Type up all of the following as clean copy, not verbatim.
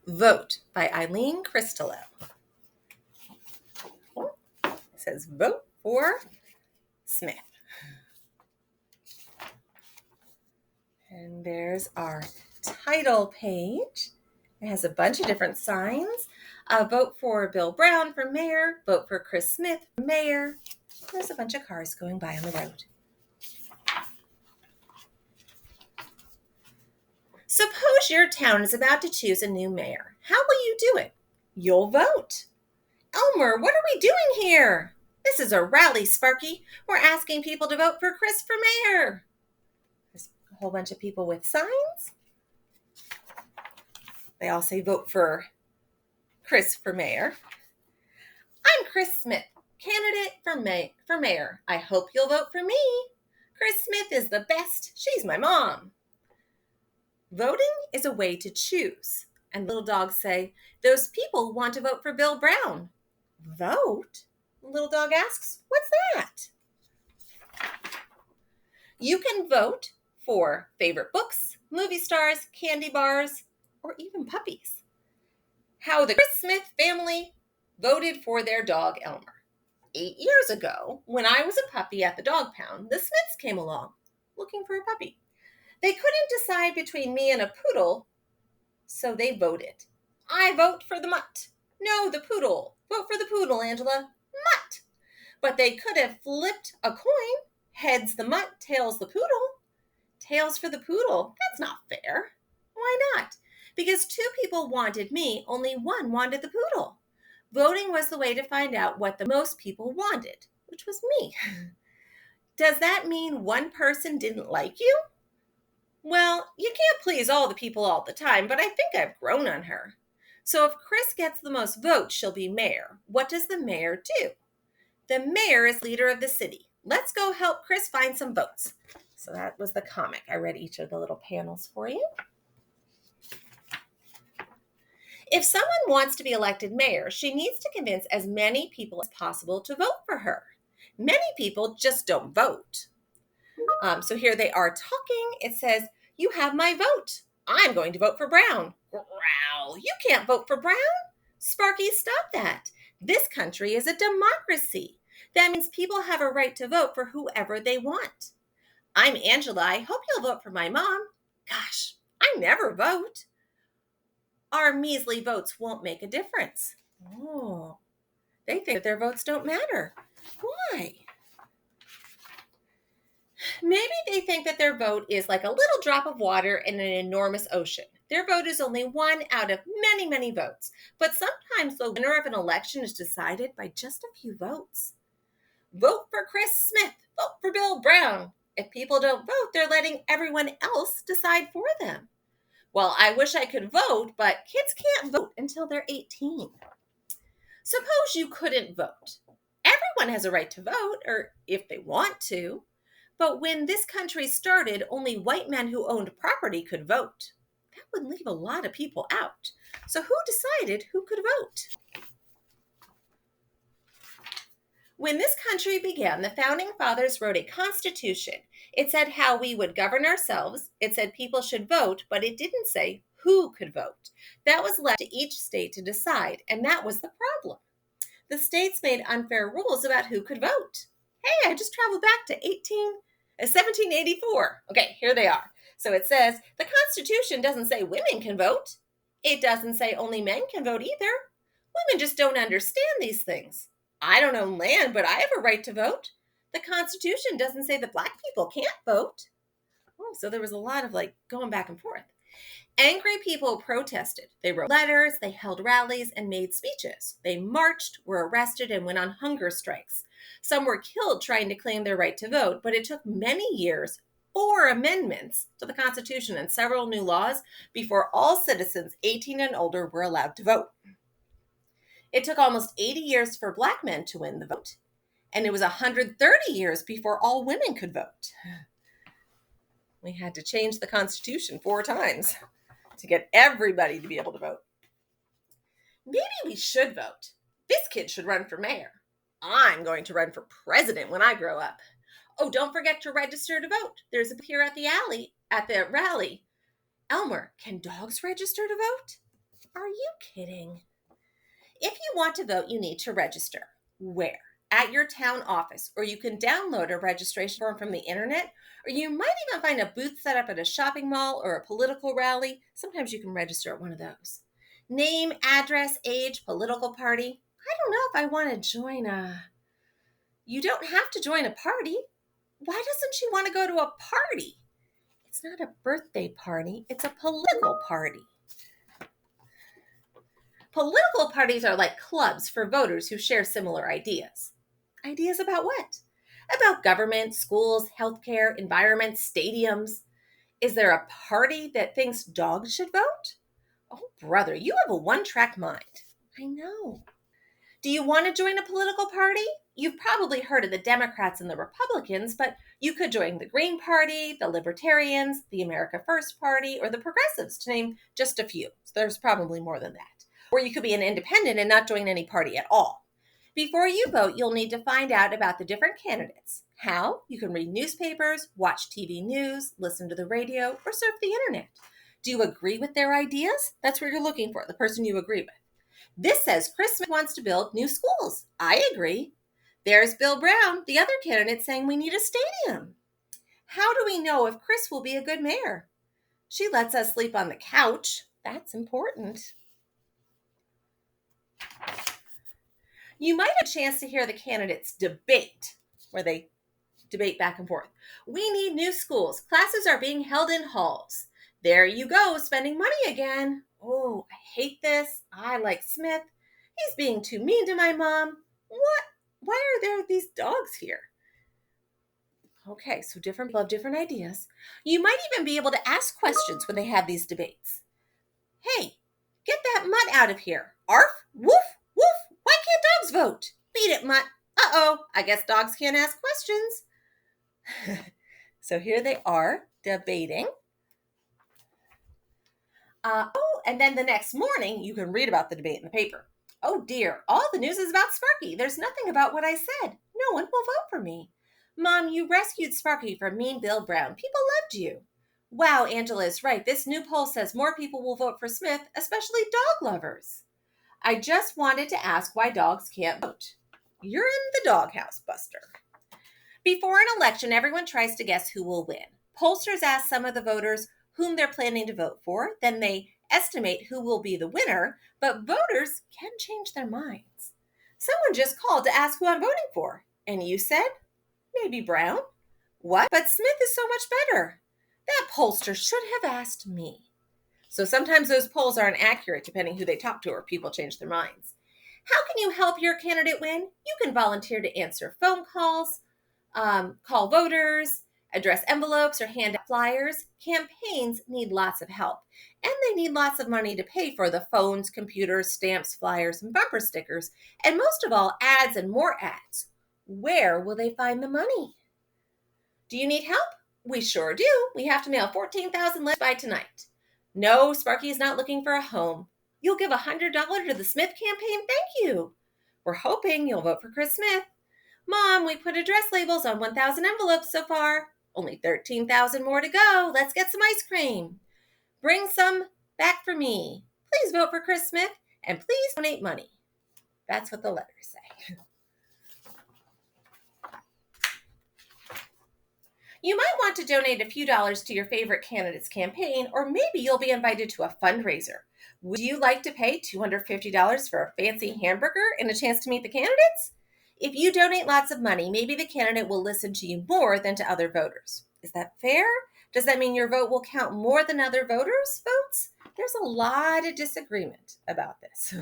Vote by Eileen Christelow. It says vote for Smith. And there's our title page. It has a bunch of different signs. Vote for Bill Brown for mayor. Vote for Chris Smith for mayor. There's a bunch of cars going by on the road. Suppose your town is about to choose a new mayor. How will you do it? You'll vote. Elmer, what are we doing here? This is a rally, Sparky. We're asking people to vote for Chris for mayor. There's a whole bunch of people with signs. They all say vote for Chris for mayor. I'm Chris Smith, candidate for mayor. I hope you'll vote for me. Chris Smith is the best. She's my mom. Voting is a way to choose. And little dogs say, those people want to vote for Bill Brown. Vote? The little dog asks, what's that? You can vote for favorite books, movie stars, candy bars, or even puppies. How the Chris Smith family voted for their dog, Elmer. 8 years ago, when I was a puppy at the dog pound, the Smiths came along looking for a puppy. They couldn't decide between me and a poodle, so they voted. I vote for the mutt. No, the poodle. Vote for the poodle, Angela. Mutt. But they could have flipped a coin. Heads the mutt, tails the poodle. Tails for the poodle. That's not fair. Why not? Because 2 people wanted me, only 1 wanted the poodle. Voting was the way to find out what the most people wanted, which was me. Does that mean 1 person didn't like you? Well, you can't please all the people all the time, but I think I've grown on her. So if Chris gets the most votes, she'll be mayor. What does the mayor do? The mayor is leader of the city. Let's go help Chris find some votes. So that was the comic. I read each of the little panels for you. If someone wants to be elected mayor, she needs to convince as many people as possible to vote for her. Many people just don't vote. So here they are talking. It says, you have my vote. I'm going to vote for Brown. Growl. You can't vote for Brown. Sparky, stop that. This country is a democracy. That means people have a right to vote for whoever they want. I'm Angela. I hope you'll vote for my mom. Gosh, I never vote. Our measly votes won't make a difference. Oh, they think that their votes don't matter. Why? Maybe they think that their vote is like a little drop of water in an enormous ocean. Their vote is only 1 out of many, many votes. But sometimes the winner of an election is decided by just a few votes. Vote for Chris Smith. Vote for Bill Brown. If people don't vote, they're letting everyone else decide for them. Well, I wish I could vote, but kids can't vote until they're 18. Suppose you couldn't vote. Everyone has a right to vote, or if they want to. But when this country started, only white men who owned property could vote. That would leave a lot of people out. So who decided who could vote? When this country began, the founding fathers wrote a constitution. It said how we would govern ourselves. It said people should vote, but it didn't say who could vote. That was left to each state to decide, and that was the problem. The states made unfair rules about who could vote. Hey, I just traveled back to 1784. Okay, here they are. So it says, the Constitution doesn't say women can vote. It doesn't say only men can vote either. Women just don't understand these things. I don't own land, but I have a right to vote. The Constitution doesn't say that Black people can't vote. Oh, so there was a lot of going back and forth. Angry people protested. They wrote letters, they held rallies, and made speeches. They marched, were arrested, and went on hunger strikes. Some were killed trying to claim their right to vote, but it took many years, 4 amendments to the Constitution and several new laws before all citizens 18 and older were allowed to vote. It took almost 80 years for Black men to win the vote, and it was 130 years before all women could vote. We had to change the Constitution 4 times to get everybody to be able to vote. Maybe we should vote. This kid should run for mayor. I'm going to run for president when I grow up. Oh, don't forget to register to vote. There's a here at the rally. Elmer, can dogs register to vote? Are you kidding? If you want to vote, you need to register. Where? At your town office, or you can download a registration form from the internet, or you might even find a booth set up at a shopping mall or a political rally. Sometimes you can register at one of those. Name, address, age, political party. I don't know if I want to join a... You don't have to join a party. Why doesn't she want to go to a party? It's not a birthday party, it's a political party. Political parties are like clubs for voters who share similar ideas. Ideas about what? About government, schools, healthcare, environment, stadiums. Is there a party that thinks dogs should vote? Oh, brother, you have a one-track mind. I know. Do you want to join a political party? You've probably heard of the Democrats and the Republicans, but you could join the Green Party, the Libertarians, the America First Party, or the Progressives, to name just a few. So there's probably more than that. Or you could be an independent and not join any party at all. Before you vote, you'll need to find out about the different candidates. How? You can read newspapers, watch TV news, listen to the radio, or surf the internet. Do you agree with their ideas? That's what you're looking for, the person you agree with. This says Chris Smith wants to build new schools. I agree. There's Bill Brown, the other candidate, saying we need a stadium. How do we know if Chris will be a good mayor? She lets us sleep on the couch. That's important. You might have a chance to hear the candidates debate, where they debate back and forth. We need new schools. Classes are being held in halls. There you go, spending money again. Oh, I hate this. I like Smith. He's being too mean to my mom. What? Why are there these dogs here? Okay, so different people have different ideas. You might even be able to ask questions when they have these debates. Hey, get that mutt out of here. Arf, woof, woof. Why can't dogs vote? Beat it, mutt. Uh-oh, I guess dogs can't ask questions. So here they are debating. And then the next morning, you can read about the debate in the paper. Oh dear, all the news is about Sparky. There's nothing about what I said. No one will vote for me. Mom, you rescued Sparky from mean Bill Brown. People loved you. Wow, Angela is right. This new poll says more people will vote for Smith, especially dog lovers. I just wanted to ask why dogs can't vote. You're in the doghouse, Buster. Before an election, everyone tries to guess who will win. Pollsters ask some of the voters whom they're planning to vote for. Then they estimate who will be the winner, but voters can change their minds. Someone just called to ask who I'm voting for, and you said, maybe Brown. What? But Smith is so much better. That pollster should have asked me. So sometimes those polls aren't accurate depending who they talk to, or people change their minds. How can you help your candidate win? You can volunteer to answer phone calls, call voters, address envelopes, or hand out flyers. Campaigns need lots of help, and they need lots of money to pay for the phones, computers, stamps, flyers, and bumper stickers, and most of all, ads and more ads. Where will they find the money? Do you need help? We sure do. We have to mail 14,000 letters by tonight. No, Sparky is not looking for a home. You'll give $100 to the Smith campaign? Thank you. We're hoping you'll vote for Chris Smith. Mom, we put address labels on 1,000 envelopes so far. Only 13,000 more to go. Let's get some ice cream. Bring some back for me. Please vote for Chris Smith, and please donate money. That's what the letters say. You might want to donate a few dollars to your favorite candidate's campaign, or maybe you'll be invited to a fundraiser. Would you like to pay $250 for a fancy hamburger and a chance to meet the candidates? If you donate lots of money, maybe the candidate will listen to you more than to other voters. Is that fair? Does that mean your vote will count more than other voters' votes? There's a lot of disagreement about this.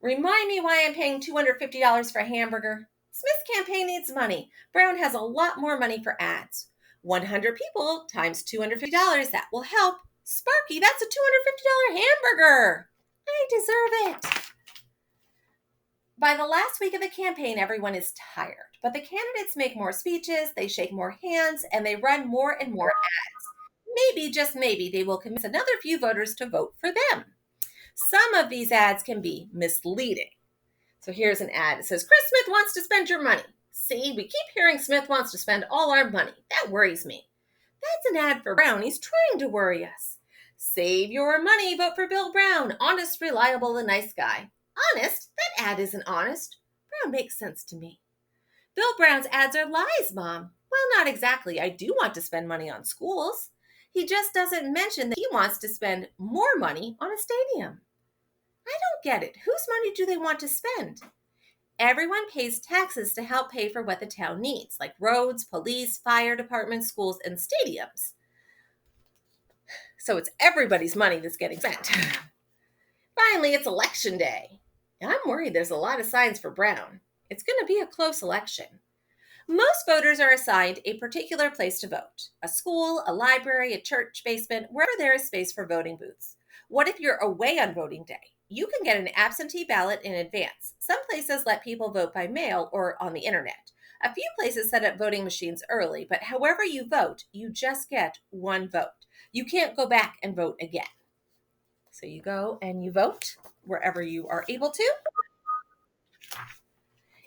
Remind me why I'm paying $250 for a hamburger. Smith's campaign needs money. Brown has a lot more money for ads. 100 people times $250, that will help. Sparky, that's a $250 hamburger. I deserve it. By the last week of the campaign, everyone is tired, but the candidates make more speeches, they shake more hands, and they run more and more ads. Maybe, just maybe, they will convince another few voters to vote for them. Some of these ads can be misleading. So here's an ad. It says, Chris Smith wants to spend your money. See, we keep hearing Smith wants to spend all our money. That worries me. That's an ad for Brown. He's trying to worry us. Save your money, vote for Bill Brown. Honest, reliable, and nice guy. Honest? That ad isn't honest. Brown makes sense to me. Bill Brown's ads are lies, Mom. Well, not exactly. I do want to spend money on schools. He just doesn't mention that he wants to spend more money on a stadium. I don't get it. Whose money do they want to spend? Everyone pays taxes to help pay for what the town needs, like roads, police, fire departments, schools, and stadiums. So it's everybody's money that's getting spent. Finally, it's election day. I'm worried there's a lot of signs for Brown. It's going to be a close election. Most voters are assigned a particular place to vote: a school, a library, a church basement, wherever there is space for voting booths. What if you're away on voting day? You can get an absentee ballot in advance. Some places let people vote by mail or on the internet. A few places set up voting machines early, but however you vote, you just get one vote. You can't go back and vote again. So you go and you vote wherever you are able to.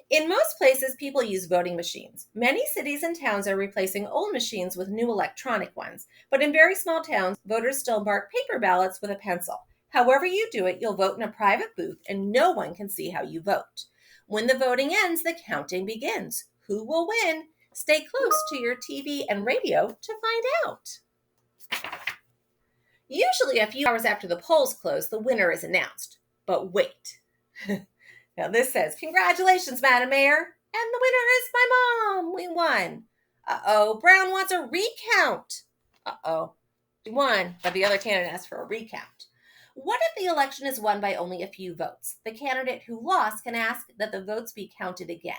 In most places, people use voting machines. Many cities and towns are replacing old machines with new electronic ones, but in very small towns, voters still mark paper ballots with a pencil. However you do it, you'll vote in a private booth and no one can see how you vote. When the voting ends, the counting begins. Who will win? Stay close to your TV and radio to find out. Usually a few hours after the polls close, the winner is announced. But wait. Now this says, "Congratulations, Madam Mayor." And the winner is my mom. We won. Uh-oh, Brown wants a recount. Uh-oh, we won, but the other candidate asked for a recount. What if the election is won by only a few votes? The candidate who lost can ask that the votes be counted again.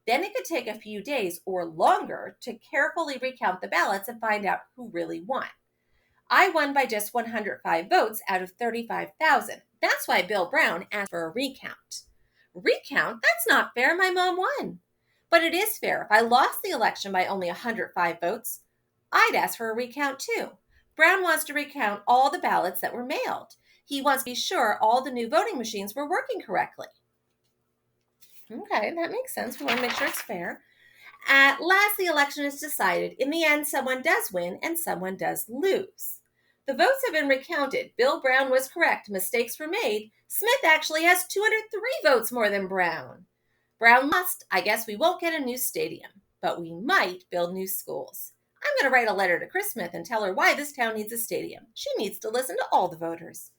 Then it could take a few days or longer to carefully recount the ballots and find out who really won. I won by just 105 votes out of 35,000. That's why Bill Brown asked for a recount. Recount? That's not fair. My mom won. But it is fair. If I lost the election by only 105 votes, I'd ask for a recount too. Brown wants to recount all the ballots that were mailed. He wants to be sure all the new voting machines were working correctly. Okay, that makes sense. We want to make sure it's fair. At last, the election is decided. In the end, someone does win and someone does lose. The votes have been recounted. Bill Brown was correct. Mistakes were made. Smith actually has 203 votes more than Brown. Brown lost. I guess we won't get a new stadium, but we might build new schools. I'm going to write a letter to Chris Smith and tell her why this town needs a stadium. She needs to listen to all the voters.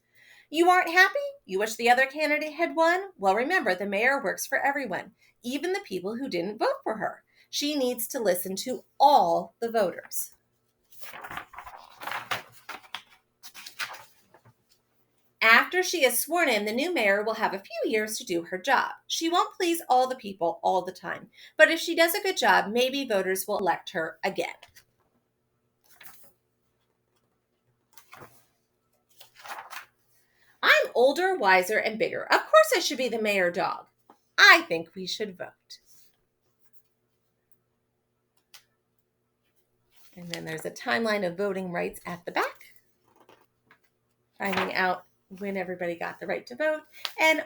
You aren't happy? You wish the other candidate had won? Well, remember, the mayor works for everyone, even the people who didn't vote for her. She needs to listen to all the voters. After she is sworn in, the new mayor will have a few years to do her job. She won't please all the people all the time, but if she does a good job, maybe voters will elect her again. I'm older, wiser, and bigger. Of course I should be the mayor dog. I think we should vote. And then there's a timeline of voting rights at the back, finding out when everybody got the right to vote. And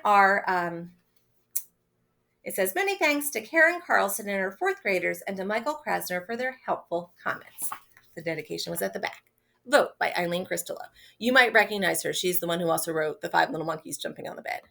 it says, "Many thanks to Karen Carlson and her fourth graders and to Michael Krasner for their helpful comments." The dedication was at the back. Vote by Eileen Christelow. You might recognize her. She's the one who also wrote The 5 Little Monkeys Jumping on the Bed.